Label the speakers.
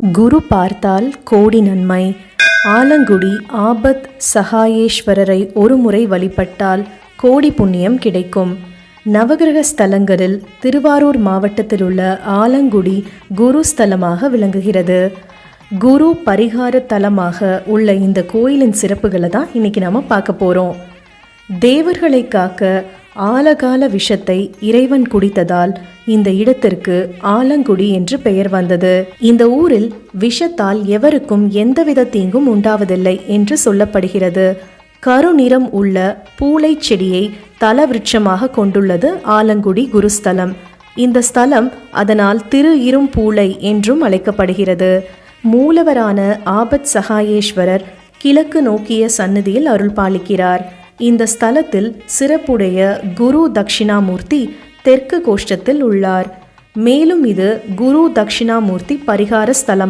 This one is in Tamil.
Speaker 1: குரு பார்த்தால் கோடி நன்மை. ஆலங்குடி ஆபத் சகாயேஸ்வரரை ஒருமுறை வழிபட்டால் கோடி புண்ணியம் கிடைக்கும். நவகிரக ஸ்தலங்களில் திருவாரூர் மாவட்டத்தில் உள்ள ஆலங்குடி குரு ஸ்தலமாக விளங்குகிறது. குரு பரிகார தலமாக உள்ள இந்த கோயிலின் சிறப்புகளை தான் இன்னைக்கு நாம பார்க்க போறோம். தேவர்களை காக்க ஆலகால விஷத்தை இறைவன் குடித்ததால் இந்த இடத்திற்கு ஆலங்குடி என்று பெயர் வந்தது. இந்த ஊரில் விஷத்தால் எவருக்கும் எந்தவித தீங்கும் உண்டாவதில்லை என்று சொல்லப்படுகிறது. கருநிறம் உள்ள பூளை செடியை தல விருட்சமாக கொண்டுள்ளது ஆலங்குடி குருஸ்தலம். இந்த ஸ்தலம் அதனால் திரு இரும் பூளை என்றும் அழைக்கப்படுகிறது. மூலவரான ஆபத் சகாயேஸ்வரர் கிழக்கு நோக்கிய சந்நிதியில் அருள் பாலிக்கிறார். இந்த ஸ்தலத்தில் சிறப்புடைய குரு தட்சிணாமூர்த்தி தெற்கு கோஷ்டத்தில் உள்ளார். மேலும் இது குரு தட்சிணாமூர்த்தி பரிகார ஸ்தலம்.